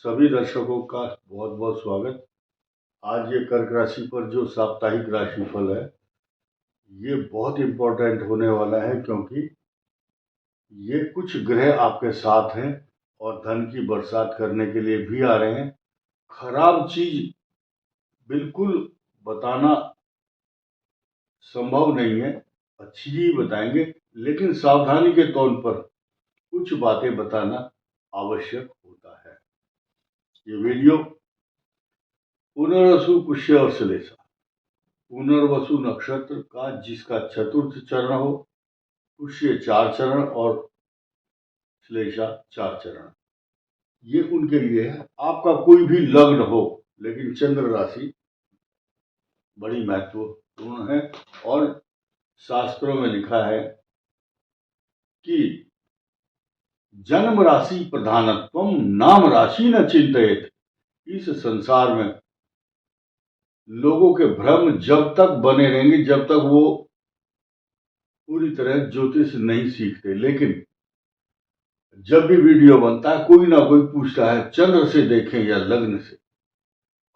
सभी दर्शकों का बहुत बहुत स्वागत। आज ये कर्क राशि पर जो साप्ताहिक राशिफल है ये बहुत इम्पोर्टेंट होने वाला है, क्योंकि ये कुछ ग्रह आपके साथ हैं और धन की बरसात करने के लिए भी आ रहे हैं। खराब चीज बिल्कुल बताना संभव नहीं है, अच्छी ही बताएंगे, लेकिन सावधानी के तौर पर कुछ बातें बताना आवश्यक होता है। ये वीडियो पुनर्वसु, पुष्य और श्लेषा, पुनर्वसु नक्षत्र का जिसका चतुर्थ चरण हो, पुष्य 4 चरण और श्लेषा 4 चरण, ये उनके लिए है। आपका कोई भी लग्न हो लेकिन चंद्र राशि बड़ी महत्वपूर्ण है, और शास्त्रों में लिखा है कि जन्म राशि प्रधानत्वम नाम राशि न चिंतित। इस संसार में लोगों के भ्रम जब तक बने रहेंगे जब तक वो पूरी तरह ज्योतिष नहीं सीखते। लेकिन जब भी वीडियो बनता है कोई ना कोई पूछता है चंद्र से देखें या लग्न से,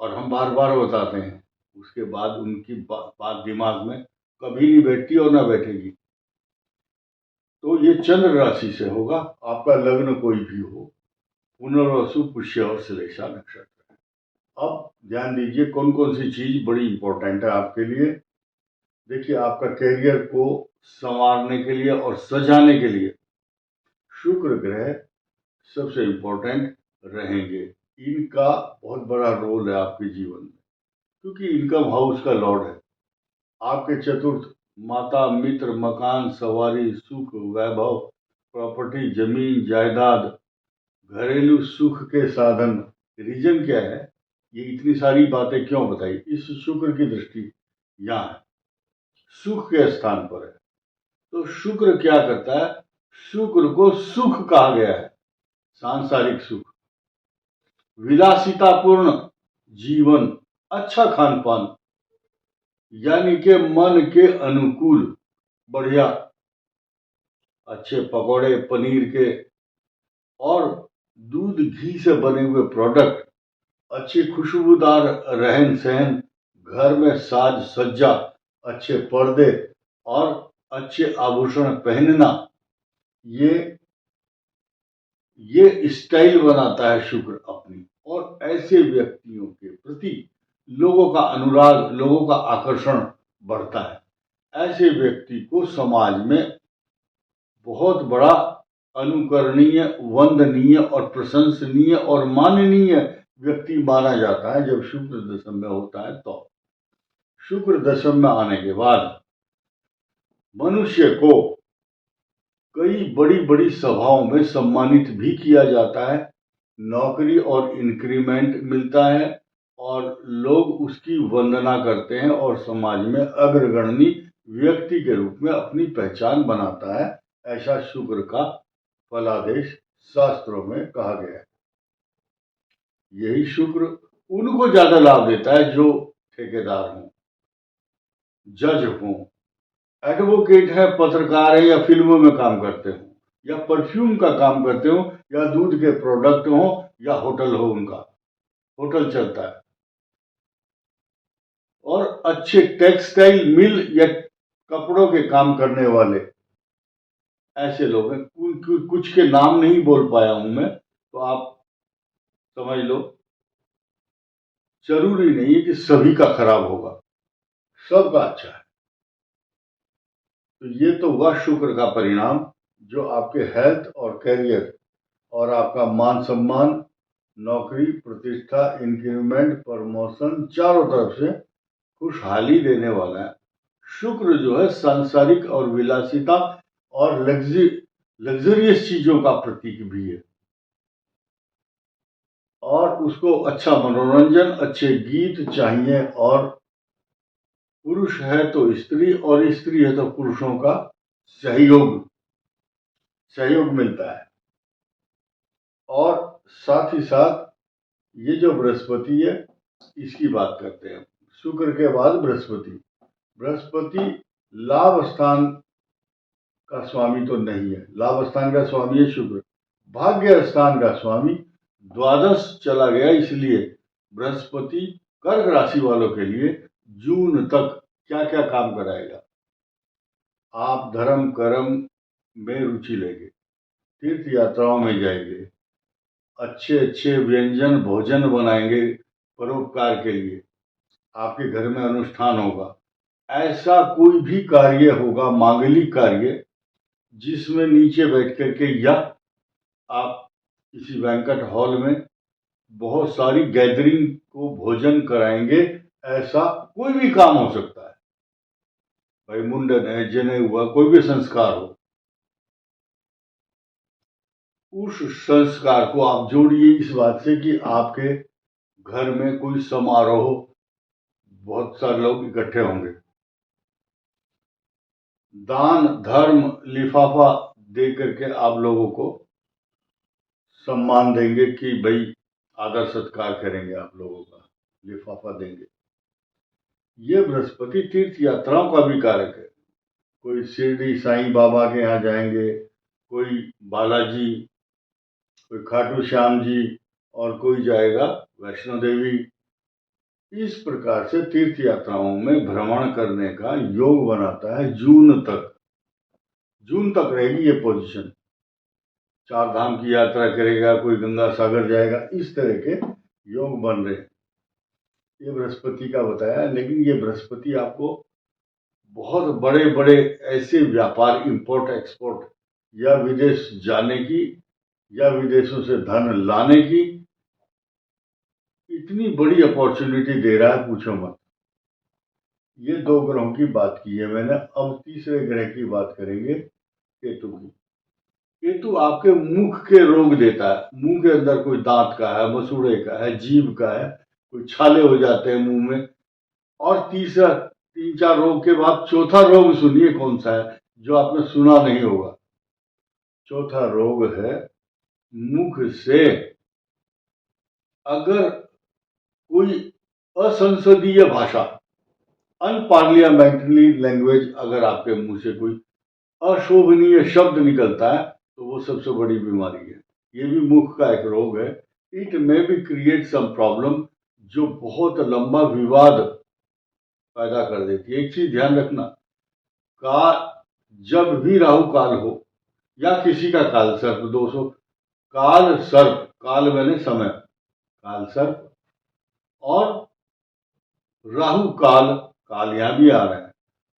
और हम बार बार बताते हैं, उसके बाद उनकी बात दिमाग में कभी नहीं बैठती और ना बैठेगी। तो ये चंद्र राशि से होगा, आपका लग्न कोई भी हो, पुनर्वसु, पुष्य और श्लेषा नक्षत्र है। अब ध्यान दीजिए कौन कौन सी चीज बड़ी इंपॉर्टेंट है आपके लिए। देखिए, आपका कैरियर को संवारने के लिए और सजाने के लिए शुक्र ग्रह सबसे इंपॉर्टेंट रहेंगे। इनका बहुत बड़ा रोल है आपके जीवन में, क्योंकि इनकम हाउस का लॉर्ड है। आपके चतुर्थ माता, मित्र, मकान, सवारी, सुख, वैभव, प्रॉपर्टी, जमीन जायदाद, घरेलू सुख के साधन। रीजन क्या है, ये इतनी सारी बातें क्यों बताई? इस शुक्र की दृष्टि यहाँ है, सुख के स्थान पर है। तो शुक्र क्या करता है? शुक्र को सुख कहा गया है, सांसारिक सुख, विलासितापूर्ण जीवन, अच्छा खान पान, यानी कि मन के अनुकूल, बढ़िया अच्छे पकौड़े पनीर के और दूध घी से बने हुए प्रोडक्ट, अच्छी खुशबूदार रहन सहन, घर में साज सज्जा, अच्छे पर्दे और अच्छे आभूषण पहनना, ये स्टाइल बनाता है शुक्र अपनी। और ऐसे व्यक्तियों के प्रति लोगों का अनुराग, लोगों का आकर्षण बढ़ता है। ऐसे व्यक्ति को समाज में बहुत बड़ा अनुकरणीय, वंदनीय और प्रशंसनीय और माननीय व्यक्ति माना जाता है। जब शुक्र दशम में होता है, तो शुक्र दशम में आने के बाद मनुष्य को कई बड़ी बड़ी सभाओं में सम्मानित भी किया जाता है, नौकरी और इंक्रीमेंट मिलता है, और लोग उसकी वंदना करते हैं और समाज में अग्रगण्य व्यक्ति के रूप में अपनी पहचान बनाता है। ऐसा शुक्र का फलादेश शास्त्रों में कहा गया है। यही शुक्र उनको ज्यादा लाभ देता है जो ठेकेदार हों, जज हों, एडवोकेट है, पत्रकार है, या फिल्मों में काम करते हो, या परफ्यूम का काम करते हो, या दूध के प्रोडक्ट हो, या होटल हो, उनका होटल चलता है, और अच्छे टेक्सटाइल मिल या कपड़ों के काम करने वाले ऐसे लोग हैं। कुछ के नाम नहीं बोल पाया हूं मैं, तो आप समझ लो। जरूरी नहीं है कि सभी का खराब होगा, सबका अच्छा है। तो ये तो हुआ शुक्र का परिणाम, जो आपके हेल्थ और कैरियर और आपका मान सम्मान, नौकरी, प्रतिष्ठा, इंक्रीमेंट, प्रमोशन, चारों तरफ से खुशहाली देने वाला है। शुक्र जो है सांसारिक और विलासिता और लग्जरियस चीजों का प्रतीक भी है, और उसको अच्छा मनोरंजन, अच्छे गीत चाहिए, और पुरुष है तो स्त्री और स्त्री है तो पुरुषों का सहयोग मिलता है। और साथ ही साथ ये जो बृहस्पति है, इसकी बात करते हैं। शुक्र के बाद बृहस्पति लाभ स्थान का स्वामी तो नहीं है, लाभ स्थान का स्वामी है शुक्र, भाग्य स्थान का स्वामी, द्वादश चला गया, इसलिए बृहस्पति कर्क राशि वालों के लिए जून तक क्या क्या काम कराएगा। आप धर्म कर्म में रुचि लेंगे, तीर्थ यात्राओं में जाएंगे, अच्छे अच्छे व्यंजन भोजन बनाएंगे परोपकार के लिए, आपके घर में अनुष्ठान होगा। ऐसा कोई भी कार्य होगा, मांगलिक कार्य, जिसमें नीचे बैठ करके या आप किसी बैंक्वेट हॉल में बहुत सारी गैदरिंग को भोजन कराएंगे, ऐसा कोई भी काम हो सकता है। भाई मुंडन है, जनेऊ हुआ, कोई भी संस्कार हो, उस संस्कार को आप जोड़िए इस बात से कि आपके घर में कोई समारोह, बहुत सारे लोग इकट्ठे होंगे। दान धर्म लिफाफा दे करके आप लोगों को सम्मान देंगे कि भाई आदर सत्कार करेंगे, आप लोगों का लिफाफा देंगे। ये बृहस्पति तीर्थ यात्राओं का भी कारक है। कोई शिरडी साईं बाबा के यहाँ जाएंगे, कोई बालाजी, कोई खाटू श्याम जी, और कोई जाएगा वैष्णो देवी। इस प्रकार से तीर्थ यात्राओं में भ्रमण करने का योग बनाता है जून तक। जून तक रहेगी ये पोजीशन। चार धाम की यात्रा करेगा, कोई गंगा सागर जाएगा, इस तरह के योग बन रहे हैं। ये बृहस्पति का बताया, लेकिन ये बृहस्पति आपको बहुत बड़े बड़े ऐसे व्यापार, इंपोर्ट एक्सपोर्ट, या विदेश जाने की, या विदेशों से धन लाने की इतनी बड़ी अपॉर्चुनिटी दे रहा है, पूछो मत। ये दो ग्रहों की बात की है मैंने। अब तीसरे ग्रह की बात करेंगे, केतु की। केतु आपके मुख के रोग देता है। मुंह के अंदर कोई दांत का है, मसूड़े का है, जीभ का है, कोई छाले हो जाते हैं मुंह में। और तीसरा, तीन चार रोग के बाद चौथा रोग सुनिए कौन सा है, जो आपने सुना नहीं होगा। चौथा रोग है मुख से अगर कोई असंसदीय भाषा, अनपार्लियामेंट्री लैंग्वेज, अगर आपके मुंह से कोई अशोभनीय शब्द निकलता है तो वो सबसे बड़ी बीमारी है। ये भी मुख का एक रोग है। It may be create some problem, जो बहुत लंबा विवाद पैदा कर देती है। एक चीज ध्यान रखना, जब भी राहु काल हो या किसी का काल सर्प दोष हो, काल सर्प, काल मैंने समय, काल सर्प और राहु काल, काल यहां भी आ रहा है,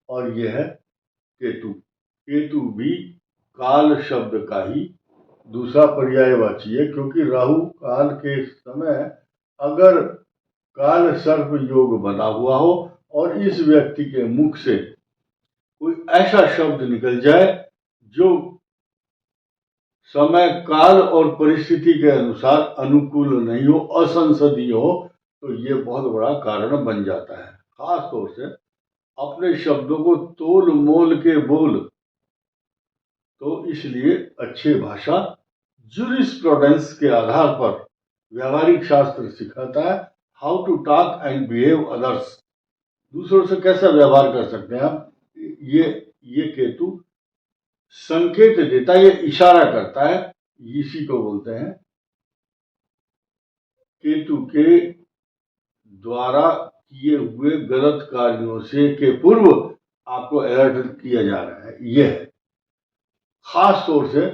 और यह है केतु। केतु भी काल शब्द का ही दूसरा पर्यायवाची है, क्योंकि राहु काल के समय अगर काल सर्प योग बना हुआ हो और इस व्यक्ति के मुख से कोई ऐसा शब्द निकल जाए जो समय काल और परिस्थिति के अनुसार अनुकूल नहीं हो, असंसदीय हो, तो ये बहुत बड़ा कारण बन जाता है। खास तौर से अपने शब्दों को तोल मोल के बोल। तो इसलिए अच्छी भाषा जूरिस्प्रूडेंस के आधार पर व्यवहारिक शास्त्र सिखाता है, how to talk and behave others, दूसरों से कैसा व्यवहार कर सकते हैं आप। ये केतु संकेत देता है, ये इशारा करता है, इसी को बोलते हैं केतु के द्वारा किए हुए गलत कार्यों से के पूर्व आपको अलर्ट किया जा रहा है। यह है खास तौर से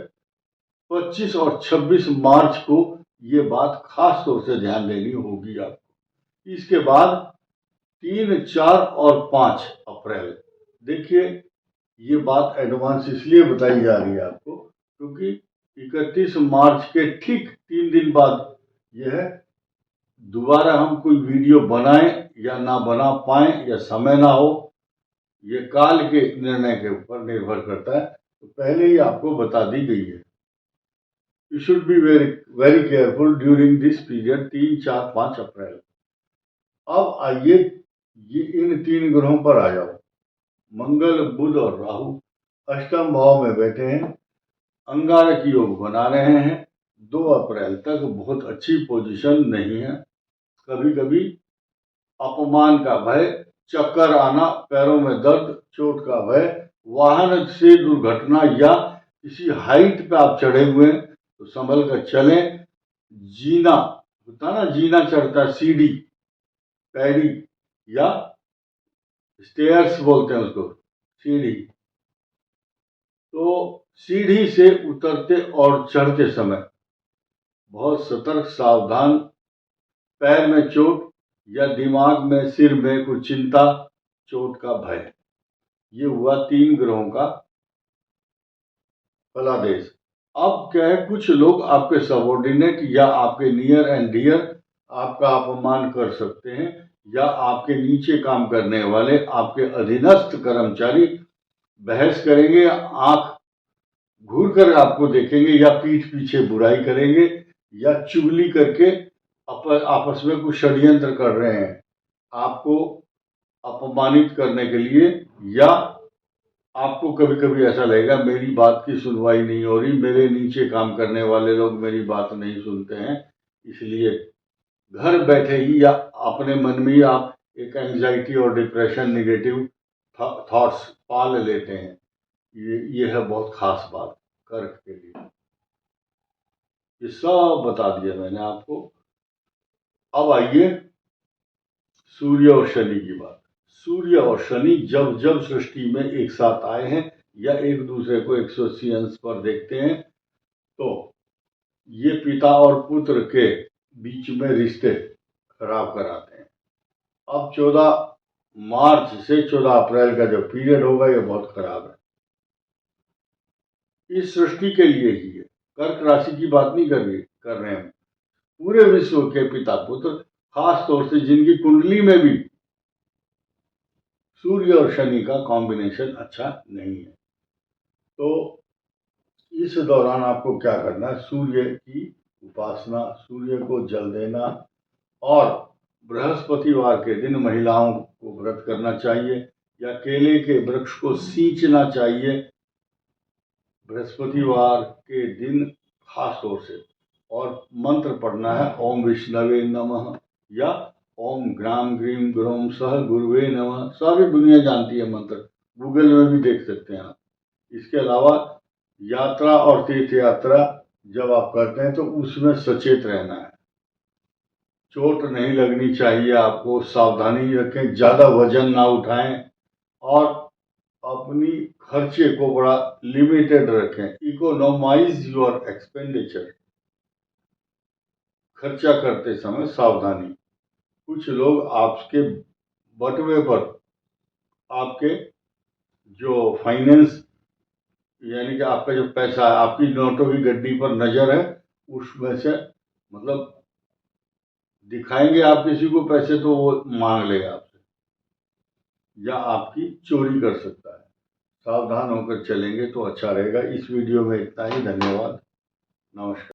25 और 26 मार्च को ये बात खास तौर से ध्यान देनी होगी आपको। इसके बाद 3, 4 और 5 अप्रैल, देखिए ये बात एडवांस इसलिए बताई जा रही है आपको क्योंकि 31 मार्च के ठीक 3 दिन बाद यह दोबारा हम कोई वीडियो बनाएं या ना बना पाएं या समय ना हो, ये काल के निर्णय के ऊपर निर्भर करता है। तो पहले ही आपको बता दी गई है। You should be very careful during this period, 3, 4, 5 अप्रैल। अब आइए ये इन 3 ग्रहों पर आ जाओ। मंगल, बुध और राहु अष्टम भाव में बैठे हैं, अंगारक योग बना रहे हैं। 2 अप्रैल तक बहुत अच्छी पोजीशन नहीं है। कभी कभी अपमान का भय, चक्कर आना, पैरों में दर्द, चोट का भय, वाहन से दुर्घटना, या किसी हाइट पे आप चढ़े हुए हैं तो संभल कर चलें, जीना होता ना, जीना चढ़ता, सीढ़ी, पैड़ी या स्टेयर्स बोलते हैं उसको, सीढ़ी। तो सीढ़ी से उतरते और चढ़ते समय बहुत सतर्क सावधान, पैर में चोट या दिमाग में, सिर में कुछ चिंता, चोट का भय। ये हुआ 3 ग्रहों का फलादेश। अब क्या है, कुछ लोग आपके सबॉर्डिनेट या आपके नियर एंड डियर आपका अपमान कर सकते हैं, या आपके नीचे काम करने वाले आपके अधीनस्थ कर्मचारी बहस करेंगे, आंख घूर कर आपको देखेंगे, या पीठ पीछे बुराई करेंगे, या चुगली करके आपस में कुछ षड्यंत्र कर रहे हैं आपको अपमानित करने के लिए। या आपको कभी कभी ऐसा लगेगा मेरी बात की सुनवाई नहीं हो रही, मेरे नीचे काम करने वाले लोग मेरी बात नहीं सुनते हैं, इसलिए घर बैठे ही या अपने मन में ही आप एक एंजाइटी और डिप्रेशन, निगेटिव थॉट्स पाल लेते हैं। ये है बहुत खास बात कर्क के लिए। ये सब बता दिया मैंने आपको। अब आइए सूर्य और शनि की बात। सूर्य और शनि जब जब सृष्टि में एक साथ आए हैं या एक दूसरे को 180 अंश पर देखते हैं, तो ये पिता और पुत्र के बीच में रिश्ते खराब कराते हैं। अब 14 मार्च से 14 अप्रैल का जो पीरियड होगा ये बहुत खराब है, इस सृष्टि के लिए ही है। कर्क राशि की बात नहीं कर रहे हैं, पूरे विश्व के पिता पुत्र, खास तौर से जिनकी कुंडली में भी सूर्य और शनि का कॉम्बिनेशन अच्छा नहीं है। तो इस दौरान आपको क्या करना है, सूर्य की उपासना, सूर्य को जल देना, और बृहस्पतिवार के दिन महिलाओं को व्रत करना चाहिए, या केले के वृक्ष को सींचना चाहिए बृहस्पतिवार के दिन खास तौर से। और मंत्र पढ़ना है ओम विष्णवे नमः, या ओम ग्राम ग्रीम ग्रोम सह गुरुवे नमः। सारी दुनिया जानती है मंत्र, गूगल में भी देख सकते हैं आप। इसके अलावा यात्रा और तीर्थ यात्रा जब आप करते हैं तो उसमें सचेत रहना है, चोट नहीं लगनी चाहिए आपको, सावधानी रखें, ज्यादा वजन ना उठाएं, और अपनी खर्चे को बड़ा लिमिटेड रखें। इकोनोमाइज योर एक्सपेंडिचर, खर्चा करते समय सावधानी। कुछ लोग आपके बटवे पर, आपके जो फाइनेंस यानी कि आपका जो पैसा है, आपकी नोटों की गड्डी पर नजर है, उसमें से मतलब दिखाएंगे आप किसी को पैसे तो वो मांग लेगा आपसे, या आपकी चोरी कर सकता है। सावधान होकर चलेंगे तो अच्छा रहेगा। इस वीडियो में इतना ही। धन्यवाद, नमस्कार।